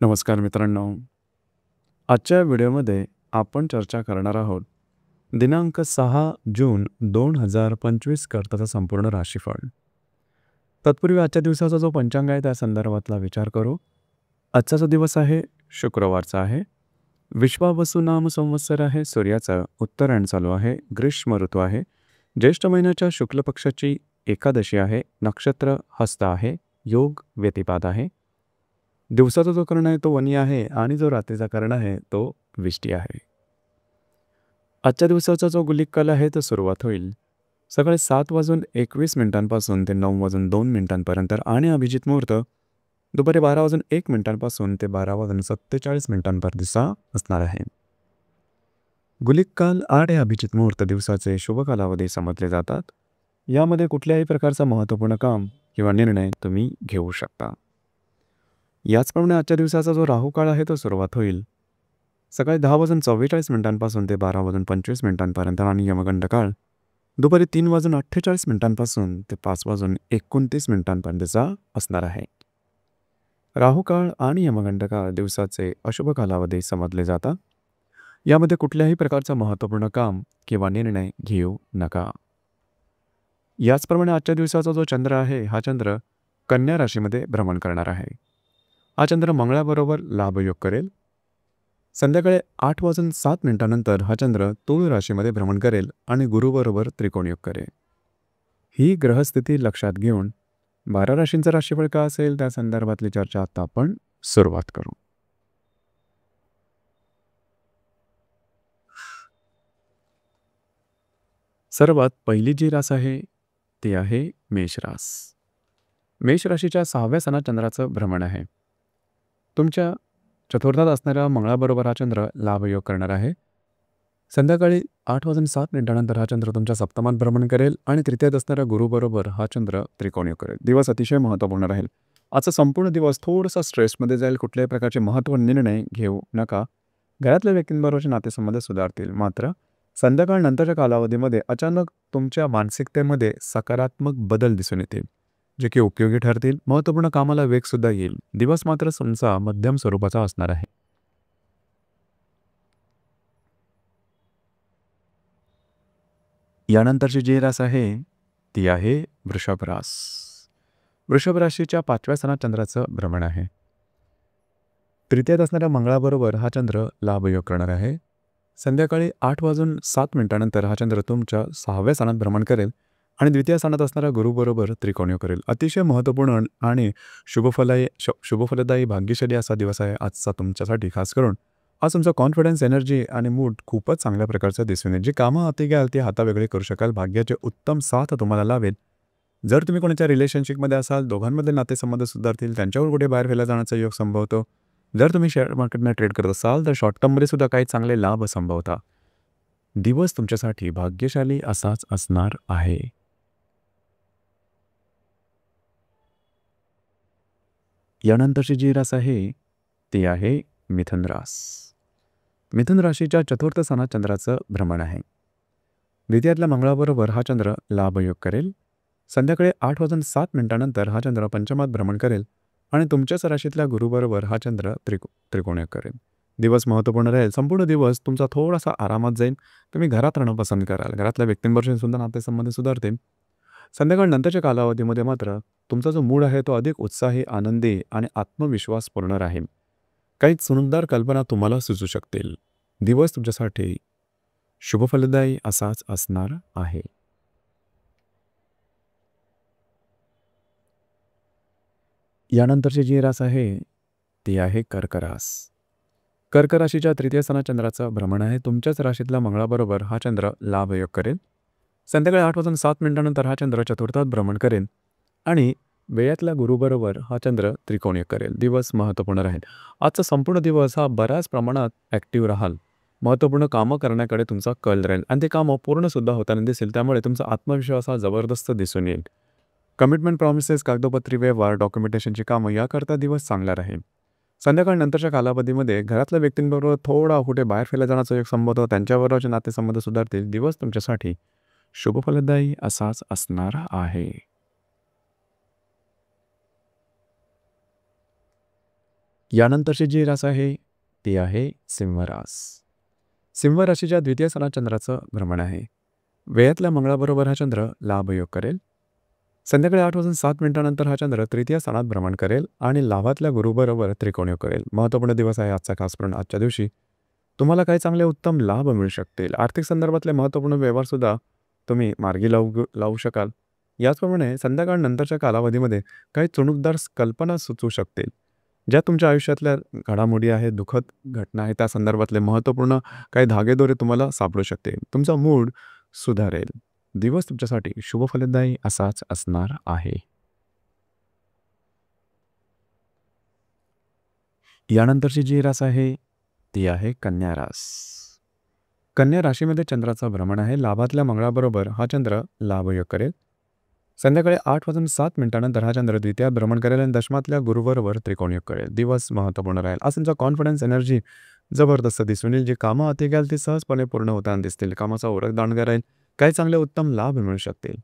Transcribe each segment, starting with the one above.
नमस्कार मित्रांनो. आजच्या व्हिडिओमध्ये आपण चर्चा करणार आहोत दिनांक 6 जून 2025 करताचा संपूर्ण राशीफळ. तत्पूर्वी आजच्या दिवसाचा जो पंचांग आहे त्या संदर्भातला विचार करू. आजचा जो दिवस आहे शुक्रवारचा आहे. विश्वावसु नाम संवत्सर आहे. सूर्याचा उत्तरायण चालू आहे. ग्रीष्म ऋतू आहे. ज्येष्ठ महिन्याच्या शुक्ल पक्षाची एकादशी आहे. नक्षत्र हस्त आहे. योग व्यतिपात आहे. दिवसाचा जो कर्ण आहे तो वनी आहे आणि जो रात्रीचा कर्ण आहे तो विष्टी आहे. आजच्या दिवसाचा जो गुलिक काल आहे तो सुरुवात होईल सकाळी 7:21 ते 9:02 आणि अभिजित मुहूर्त दुपारी 12:01 ते 12:47 असणार आहे. गुलिक काल आणि अभिजित मुहूर्त दिवसाचे शुभ कालावधी समजले जातात. यामध्ये कुठल्याही प्रकारचा महत्त्वपूर्ण काम किंवा निर्णय तुम्ही घेऊ शकता. याचप्रमाणे आजच्या दिवसाचा जो राहू काळ आहे तो सुरुवात होईल सकाळी 10:44 ते 12:25 आणि यमगंड काळ दुपारी 3:48 ते 5:29 असणार आहे. राहू काळ आणि यमगंड काळ दिवसाचे अशुभ कालावधी समजले जातात. यामध्ये कुठल्याही प्रकारचं महत्त्वपूर्ण काम किंवा निर्णय घेऊ नका. याचप्रमाणे आजच्या दिवसाचा जो चंद्र आहे हा चंद्र कन्या राशीमध्ये भ्रमण करणार आहे. हा चंद्र मंगळाबरोबर लाभयोग करेल. संध्याकाळी 8:07 हा चंद्र तुळ राशीमध्ये भ्रमण करेल आणि गुरुबरोबर त्रिकोणयोग करेल. ही ग्रहस्थिती लक्षात घेऊन 12 राशींचा राशीफळ का असेल त्या संदर्भातली चर्चा आता आपण सुरुवात करू. सर्वात पहिली जी रास आहे ती आहे मेष रास. मेष राशीच्या 6व्या सणात चंद्राचं भ्रमण आहे. तुमच्या चतुर्थात असणाऱ्या मंगळाबरोबर हा चंद्र लाभयोग करणार आहे. संध्याकाळी 8:07 हा चंद्र तुमच्या सप्तमात भ्रमण करेल आणि तृतीयात असणाऱ्या गुरुबरोबर हा चंद्र त्रिकोणयोग करेल. दिवस अतिशय महत्त्वपूर्ण राहील. आजचा संपूर्ण दिवस थोडासा स्ट्रेसमध्ये जाईल. कुठल्याही प्रकारचे महत्त्वपूर्ण निर्णय घेऊ नका. घरातल्या व्यक्तींबरोबरचे नातेसंबंध सुधारतील. मात्र संध्याकाळ नंतरच्या कालावधीमध्ये अचानक तुमच्या मानसिकतेमध्ये सकारात्मक बदल दिसून येतील जे की उपयोगी ठरतील. महत्त्वपूर्ण कामाला वेगसुद्धा येईल. दिवस मात्र तुमचा मध्यम स्वरूपाचा असणार आहे. यानंतरची जी रास आहे ती आहे वृषभ रास. वृषभ राशीच्या 5व्या सणात चंद्राचं भ्रमण आहे. तृतीयात असणाऱ्या मंगळाबरोबर हा चंद्र लाभयोग करणार आहे. संध्याकाळी 8:07 हा चंद्र तुमच्या 6व्या स्थानात भ्रमण करेल आणि द्वितीय स्थानात असणाऱ्या गुरुबरोबर त्रिकोणयोग करेल. अतिशय महत्त्वपूर्ण आणि शुभफलदायी भाग्यशाली असा दिवस आहे आजचा तुमच्यासाठी. खास करून आज तुमचा कॉन्फिडन्स, एनर्जी आणि मूड खूपच चांगल्या प्रकारचं दिसून येईल. जी कामं हाती घ्याल ती हातावेगळी करू शकाल. भाग्याचे उत्तम साथ तुम्हाला लावेल. जर तुम्ही कोणाच्या रिलेशनशिपमध्ये असाल, दोघांमधले नातेसंबंध सुधारतील. त्यांच्यावर कुठे बाहेर फिरायला जाण्याचा योग संभवतो. जर तुम्ही शेअर मार्केटमध्ये ट्रेड करत असाल तर शॉर्ट टर्ममध्ये सुद्धा काही चांगले लाभ संभवता. दिवस तुमच्यासाठी भाग्यशाली असाच असणार आहे. यानंतरची जी रास आहे ती आहे मिथुन रास. मिथुन राशीच्या चतुर्थ स्थानात चंद्राचं भ्रमण आहे. द्वितीयातल्या मंगळाबरोबर हा चंद्र लाभयोग करेल. संध्याकाळी 8:07 हा चंद्र पंचमात भ्रमण करेल आणि तुमच्याच राशीतल्या गुरुबरोबर हा चंद्र त्रिकोणयोग करेल. दिवस महत्त्वपूर्ण राहील. संपूर्ण दिवस तुमचा थोडासा आरामात जाईल. तुम्ही घरात राहणं पसंत कराल. घरातल्या व्यक्तींबरोबर सुद्धा नातेसंबंध सुधारतील. संध्याकाळ नंतरच्या कालावधीमध्ये मात्र तुमचा जो मूड आहे तो अधिक उत्साही, आनंदी आणि आत्मविश्वासपूर्ण राहील. काही सुंदर कल्पना तुम्हाला सुचू शकतील. दिवस तुमच्यासाठी शुभफलदायी असाच असणार आहे. यानंतरची जी रास आहे ती आहे कर्क रास. कर्क राशीच्या तृतीय स्थानात चंद्राचं भ्रमण आहे. तुमच्याच राशीतल्या मंगळाबरोबर हा चंद्र लाभयोग करेल. संध्याकाळी 8:07 हा चंद्र चतुर्थात भ्रमण करेल आणि वेळातल्या गुरुबरोबर हा चंद्र त्रिकोणयोग करेल. दिवस महत्त्वपूर्ण राहील. आजचा संपूर्ण दिवस हा बऱ्याच प्रमाणात ॲक्टिव्ह राहाल. महत्त्वपूर्ण कामं करण्याकडे तुमचा कल राहील आणि ते कामं पूर्णसुद्धा होताना दिसेल. त्यामुळे तुमचा आत्मविश्वास हा जबरदस्त दिसून येईल. कमिटमेंट, प्रॉमिसेस, कागदोपत्री व्यवहार, डॉक्युमेंटेशनची कामं याकरता दिवस चांगला राहील. संध्याकाळ नंतरच्या कालावधीमध्ये घरातल्या व्यक्तींबरोबर थोडा कुठे बाहेर फिरायला जाण्याचा योग संभवतो. त्यांच्याबरोबरचे नातेसंबंध सुधारतील. दिवस तुमच्यासाठी शुभफलदायी असाच असणार आहे. यानंतरची जी रास आहे ती आहे सिंह रास. सिंह राशीच्या द्वितीय स्थानात चंद्राचं भ्रमण आहे. वेळातल्या मंगळाबरोबर हा चंद्र लाभयोग करेल. संध्याकाळी 8:07 हा चंद्र तृतीय स्थानात भ्रमण करेल आणि लाभातल्या गुरुबरोबर त्रिकोणयोग करेल. महत्त्वपूर्ण दिवस आहे आजचा, खास करून आजच्या दिवशी तुम्हाला काही चांगले उत्तम लाभ मिळू शकतील. आर्थिक संदर्भातले महत्त्वपूर्ण व्यवहारसुद्धा तुम्ही मार्गी लावू शकाल. याचप्रमाणे संध्याकाळनंतरच्या कालावधीमध्ये काही चुणूकदार कल्पना सुचू शकतील, ज्या तुमच्या आयुष्यातल्या घडामोडी आहेत, दुःखद घटना आहेत, त्या संदर्भातले महत्त्वपूर्ण काही धागेदोरे तुम्हाला सापडू शकते. तुमचा मूड सुधारेल. दिवस तुमच्यासाठी शुभफलदायी असाच असणार आहे. यानंतरची जी रास आहे ती आहे कन्या रास. कन्या राशीमध्ये चंद्राचं भ्रमण आहे. लाभातल्या मंगळाबरोबर हा चंद्र लाभयोग करेल. संध्याकाळी 8:07 हा चंद्र द्वितीयात भ्रमण करेल आणि दशमातल्या गुरुबरोबर त्रिकोणयोग करेल. दिवस महत्त्वपूर्ण राहील. आज तुमचा कॉन्फिडन्स, एनर्जी जबरदस्त दिसून येईल. जी कामं हाती घ्याल ती सहजपणे पूर्ण होताना दिसतील. कामाचा ओरख दांडगा राहील. काही चांगले उत्तम लाभ मिळू शकतील.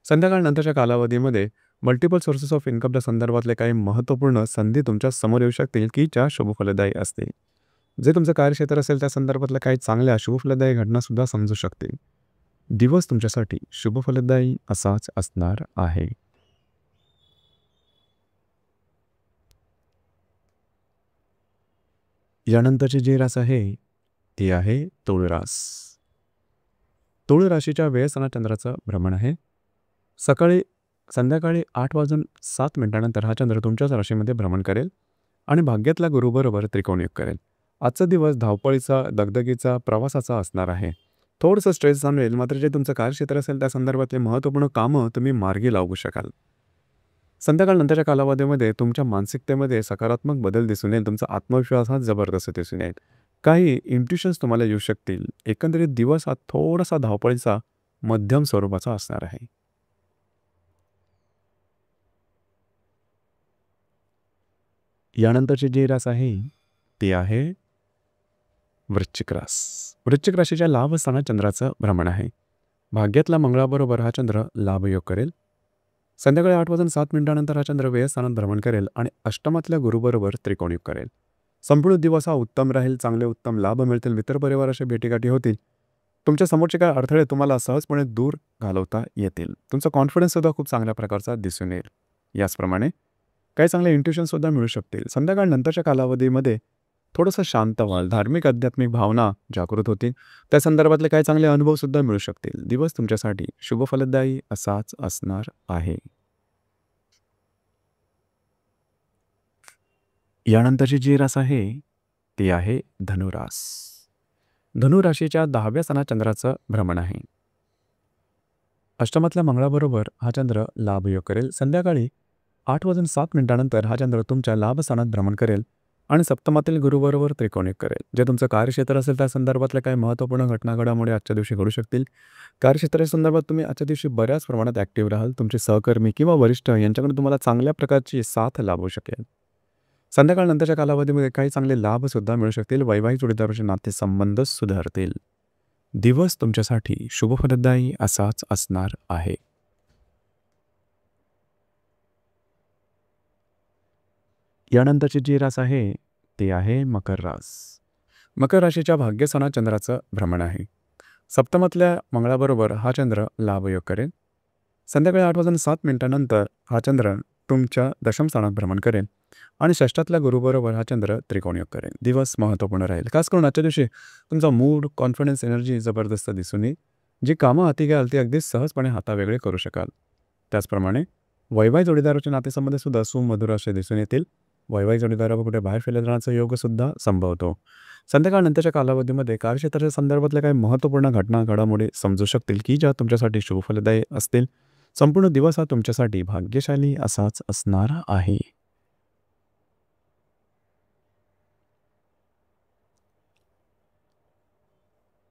संध्याकाळनंतरच्या कालावधीमध्ये मल्टिपल सोर्सेस ऑफ इन्कमच्या संदर्भातले काही महत्त्वपूर्ण संधी तुमच्या समोर येऊ शकतील, की ज्या शुभफलदायी असतील. जे तुमचं कार्यक्षेत्र असेल त्या संदर्भातल्या काही चांगल्या शुभफलदायी घटनासुद्धा समजू शकतील. दिवस तुमच्यासाठी शुभफलदायी असाच असणार आहे. यानंतरची जी रास आहे ती आहे तुळ रास. तुळ राशीच्या वेळस्थानात चंद्राचं भ्रमण आहे. संध्याकाळी 8:07 हा चंद्र तुमच्याच राशीमध्ये भ्रमण करेल आणि भाग्यातल्या गुरुबरोबर त्रिकोणयोग करेल. आजचा दिवस धावपळीचा, दगदगीचा, प्रवासाचा असणार आहे. थोडंसं स्ट्रेस जाणवेल, मात्र जे तुमचं कार्यक्षेत्र असेल त्या संदर्भातले महत्त्वपूर्ण कामं तुम्ही मार्गी लावू शकाल. संध्याकाळनंतरच्या कालावधीमध्ये तुमच्या मानसिकतेमध्ये सकारात्मक बदल दिसून येईल. तुमचा आत्मविश्वास हा जबरदस्त दिसून येईल. काही इंट्युशन्स तुम्हाला येऊ शकतील. एकंदरीत दिवस हा थोडासा धावपळीचा, मध्यम स्वरूपाचा असणार आहे. यानंतरची जी रास आहे ती आहे वृश्चिक रास. वृश्चिक राशीच्या लाभ स्थानात चंद्राचं भ्रमण आहे. भाग्यातल्या मंगळाबरोबर हा चंद्र लाभयोग करेल. संध्याकाळी 8:07 हा चंद्र व्ययस्थानात भ्रमण करेल आणि अष्टमातल्या गुरुबरोबर त्रिकोणयोग करेल. संपूर्ण दिवस हा उत्तम राहील. चांगले उत्तम लाभ मिळतील. मित्रपरिवाराशी भेटीगाठी होतील. तुमच्या समोरचे काही अडथळे तुम्हाला सहजपणे दूर घालवता येतील. तुमचा कॉन्फिडन्ससुद्धा खूप चांगल्या प्रकारचा दिसून येईल. याचप्रमाणे काही चांगले इंट्युशनसुद्धा मिळू शकतील. संध्याकाळनंतरच्या कालावधीमध्ये थोडंसं शांत व्हाल. धार्मिक, आध्यात्मिक भावना जागृत होतील. त्या संदर्भातले काही चांगले अनुभवसुद्धा मिळू शकतील. दिवस तुमच्यासाठी शुभफलदायी असाच असणार आहे. यानंतरची जी रास आहे ती आहे धनुरास. धनुराशीच्या 10व्या स्थानात चंद्राचं भ्रमण आहे. अष्टमातल्या मंगळाबरोबर हा चंद्र लाभयोग करेल. संध्याकाळी 8:07 हा चंद्र तुमच्या लाभस्थानात भ्रमण करेल आणि सप्तमातील गुरुबरोबर त्रिकोणयोग करेल. जे तुमचं कार्यक्षेत्र असेल त्या संदर्भातल्या काही महत्त्वपूर्ण घटना घडामोडी आजच्या दिवशी घडू शकतील. कार्यक्षेत्राच्या संदर्भात तुम्ही आजच्या दिवशी बऱ्याच प्रमाणात ॲक्टिव्ह राहाल. तुमचे सहकर्मी किंवा वरिष्ठ यांच्याकडून तुम्हाला चांगल्या प्रकारची साथ लाभू शकेल. संध्याकाळनंतरच्या कालावधीमध्ये काही चांगले लाभसुद्धा मिळू शकतील. वैवाहिक जोडीदाराचे नातेसंबंध सुधारतील. दिवस तुमच्यासाठी शुभफलदायी असाच असणार आहे. यानंतरची जी रास आहे ती आहे मकर रास. मकर राशीच्या भाग्यस्थानात चंद्राचं भ्रमण आहे. सप्तमातल्या मंगळाबरोबर हा चंद्र लाभयोग करेल. संध्याकाळी 8:07 हा चंद्र तुमच्या दशम स्थानात भ्रमण करेल आणि षष्ठातल्या गुरुबरोबर हा चंद्र त्रिकोणयोग करेल. दिवस महत्त्वपूर्ण राहील. खास करून आजच्या दिवशी तुमचा मूड, कॉन्फिडन्स, एनर्जी जबरदस्त दिसून येईल. जी कामं हाती घ्याल ती अगदी सहजपणे हातावेगळे करू शकाल. त्याचप्रमाणे वैवाहिक जोडीदाराचे नातेसंबंधसुद्धा सुमधुर असे दिसून येतील. वैवाहिक जोडीदारावर कुठे बाहेर फिरत राहण्याचा योगसुद्धा संभवतो. संध्याकाळनंतरच्या कालावधीमध्ये कार्यक्षेत्राच्या संदर्भातल्या काही महत्त्वपूर्ण घटना घडामोडी समजू शकतील, की ज्या तुमच्यासाठी शुभफलदायी असतील. संपूर्ण दिवस हा तुमच्यासाठी भाग्यशाली असाच असणार आहे.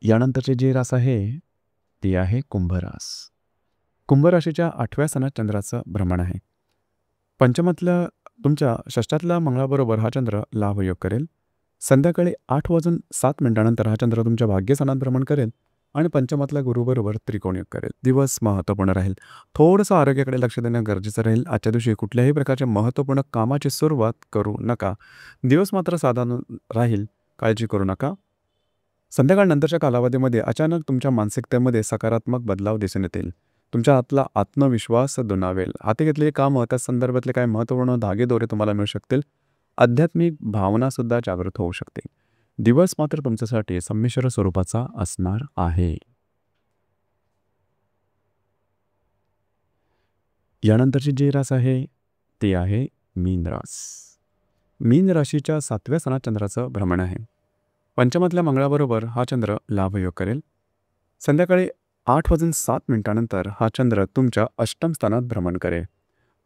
यानंतरची जी रास आहे ती आहे कुंभरास. कुंभराशीच्या 8व्या स्थानात चंद्राचं भ्रमण आहे. पंचमातल्या तुमच्या षष्ठातल्या मंगळाबरोबर हा चंद्र लाभयोग करेल. संध्याकाळी 8:07 हा चंद्र तुमच्या भाग्यस्थानात भ्रमण करेल आणि पंचमातल्या गुरुबरोबर त्रिकोण योग करेल. दिवस महत्त्वपूर्ण राहील. थोडंसं आरोग्याकडे लक्ष देणं गरजेचं राहील. आजच्या दिवशी कुठल्याही प्रकारच्या महत्त्वपूर्ण कामाची सुरुवात करू नका. दिवस मात्र साधारण राहील. काळजी करू नका. संध्याकाळनंतरच्या कालावधीमध्ये अचानक तुमच्या मानसिकतेमध्ये सकारात्मक बदलाव दिसून येतील. तुमच्या आतला आत्मविश्वास दुणावेल. हाती घेतलेली कामं त्या संदर्भातले काही महत्त्वपूर्ण धागेदोरे तुम्हाला मिळू शकतील. आध्यात्मिक भावनासुद्धा जागृत होऊ शकते. दिवस मात्र तुमच्यासाठी संमिश्र स्वरूपाचा असणार आहे. यानंतरची जी रास आहे ती आहे मीन रास. मीन राशीच्या 7व्या स्थानात चंद्राचं भ्रमण आहे. पंचमातल्या मंगळाबरोबर हा चंद्र लाभयोग करेल. संध्याकाळी 8:07 हा चंद्र तुमच्या अष्टम स्थानात भ्रमण करेल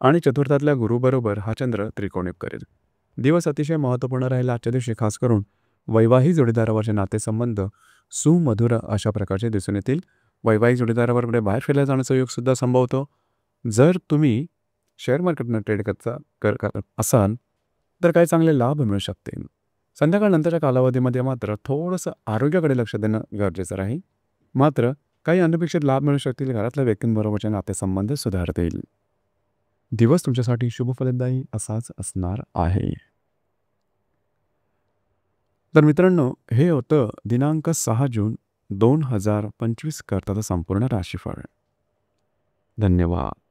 आणि चतुर्थातल्या गुरुबरोबर हा चंद्र त्रिकोणयोग करेल. दिवस अतिशय महत्त्वपूर्ण राहील. आजच्या दिवशी खास करून वैवाहिक जोडीदारावरचे नातेसंबंध सुमधुर अशा प्रकारचे दिसून येतील. वैवाहिक जोडीदाराबरोबर बाहेर फिरायला जाण्याचा योगसुद्धा संभवतो. जर तुम्ही शेअर मार्केटनं ट्रेड करत असाल तर काही चांगले लाभ मिळू शकतील. संध्याकाळनंतरच्या कालावधीमध्ये मात्र थोडंसं आरोग्याकडे लक्ष देणं गरजेचं राहील. मात्र काही अनपेक्षित लाभ मिळू शकतील. घरातल्या व्यक्तींबरोबरचे नातेसंबंध सुधारतील. दिवस तुमच्यासाठी शुभफलदायी असाच असणार आहे. तर मित्रांनो, हे होतं दिनांक 6 जून 2025 करताचं संपूर्ण राशीफळ. धन्यवाद.